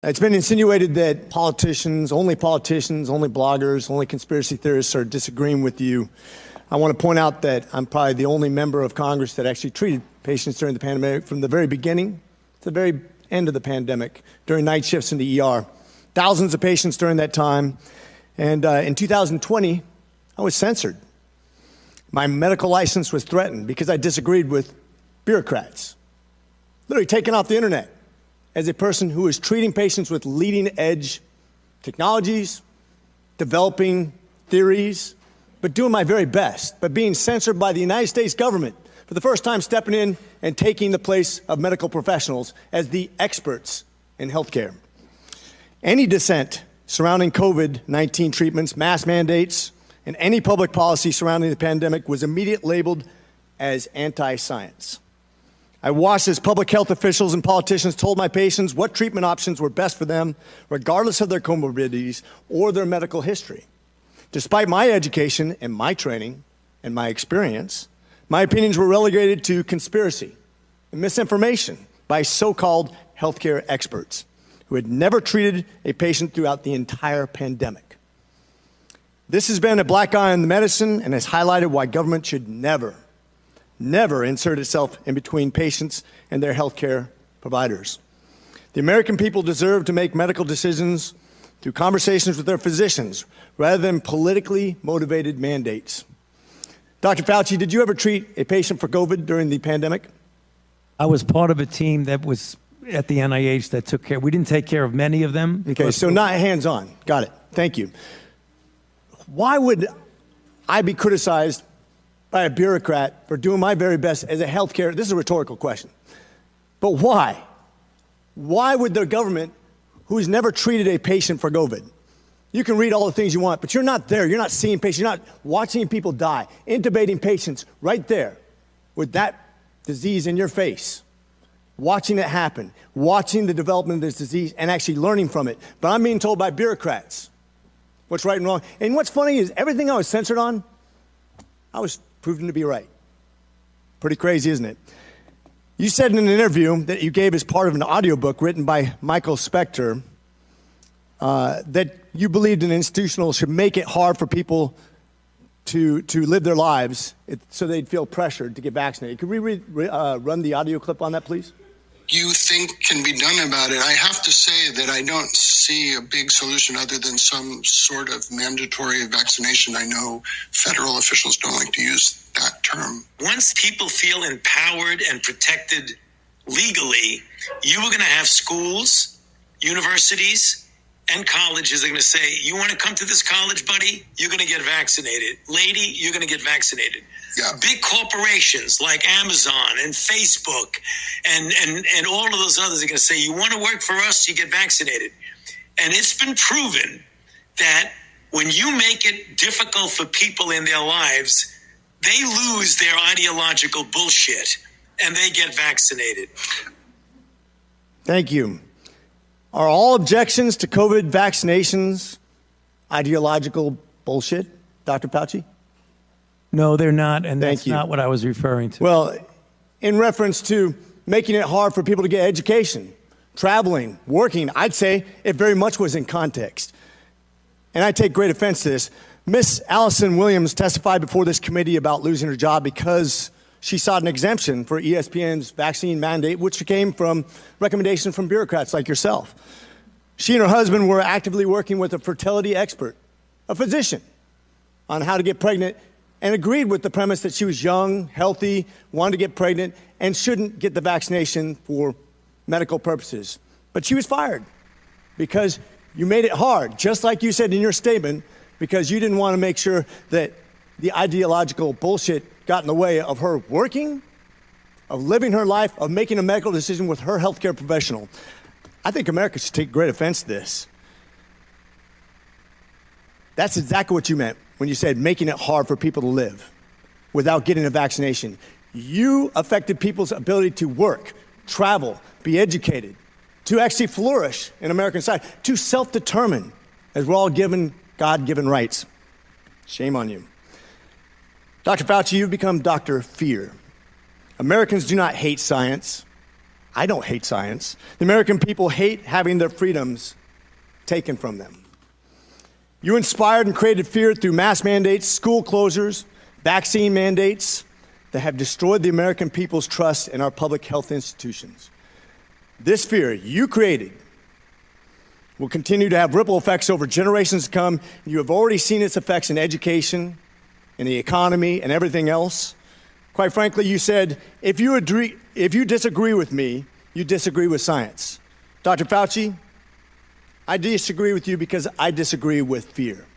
It's been insinuated that politicians, only bloggers, only conspiracy theorists are disagreeing with you. I want to point out that I'm probably the only member of Congress that actually treated patients during the pandemic from the very beginning to the very end of the pandemic, during night shifts in the ER. Thousands of patients during that time. And in 2020, I was censored. My medical license was threatened because I disagreed with bureaucrats. Literally taken off the internet as a person who is treating patients with leading-edge technologies, developing theories, but doing my very best, but being censored by the United States government for the first time, stepping in and taking the place of medical professionals as the experts in healthcare. Any dissent surrounding COVID-19 treatments, mask mandates, and any public policy surrounding the pandemic was immediately labeled as anti-science. I watched as public health officials and politicians told my patients what treatment options were best for them, regardless of their comorbidities or their medical history. Despite my education and my training and my experience, my opinions were relegated to conspiracy and misinformation by so-called healthcare experts who had never treated a patient throughout the entire pandemic. This has been a black eye on the medicine and has highlighted why government should never insert itself in between patients and their healthcare providers. The American people deserve to make medical decisions through conversations with their physicians rather than politically motivated mandates. Dr. Fauci, did you ever treat a patient for COVID during the pandemic? I was part of a team that was at the NIH that took care. We didn't take care of many of them. Okay, so not hands-on. Got it. Thank you. Why would I be criticized by a bureaucrat for doing my very best as a healthcare? This is a rhetorical question. But why? Why would the government, who's never treated a patient for COVID, you can read all the things you want, but you're not there. You're not seeing patients. You're not watching people die, intubating patients right there with that disease in your face, watching it happen, watching the development of this disease and actually learning from it. But I'm being told by bureaucrats what's right and wrong. And what's funny is everything I was censored on, I was proven to be right. Pretty crazy, isn't it? You said in an interview that you gave as part of an audiobook written by Michael Spector that you believed an institutional should make it hard for people to live their lives so they'd feel pressured to get vaccinated. Could we run the audio clip on that, please? You think can be done about it. I have to say that I don't see a big solution other than some sort of mandatory vaccination. I know federal officials don't like to use that term. Once people feel empowered and protected legally, you are going to have schools, universities, and colleges are going to say, you want to come to this college, buddy? You're going to get vaccinated. Lady, you're going to get vaccinated. Yeah. Big corporations like Amazon and Facebook and all of those others are going to say, you want to work for us, you get vaccinated. And it's been proven that when you make it difficult for people in their lives, they lose their ideological bullshit and they get vaccinated. Thank you. Are all objections to COVID vaccinations ideological bullshit, Dr. Fauci? No, they're not, and that's not what I was referring to. Well, in reference to making it hard for people to get education, traveling, working, I'd say it very much was in context. And I take great offense to this. Miss Allison Williams testified before this committee about losing her job because she sought an exemption for ESPN's vaccine mandate, which came from recommendations from bureaucrats like yourself. She and her husband were actively working with a fertility expert, a physician, on how to get pregnant, and agreed with the premise that she was young, healthy, wanted to get pregnant, and shouldn't get the vaccination for medical purposes. But she was fired because you made it hard, just like you said in your statement, because you didn't want to make sure that the ideological bullshit got in the way of her working, of living her life, of making a medical decision with her healthcare professional. I think America should take great offense to this. That's exactly what you meant when you said making it hard for people to live without getting a vaccination. You affected people's ability to work, travel, be educated, to actually flourish in American society, to self-determine, as we're all given God-given rights. Shame on you. Dr. Fauci, you've become Dr. Fear. Americans do not hate science. I don't hate science. The American people hate having their freedoms taken from them. You inspired and created fear through mass mandates, school closures, vaccine mandates that have destroyed the American people's trust in our public health institutions. This fear you created will continue to have ripple effects over generations to come. You have already seen its effects in education, in the economy, and everything else. Quite frankly, you said, if you disagree with me, you disagree with science. Dr. Fauci, I disagree with you because I disagree with fear.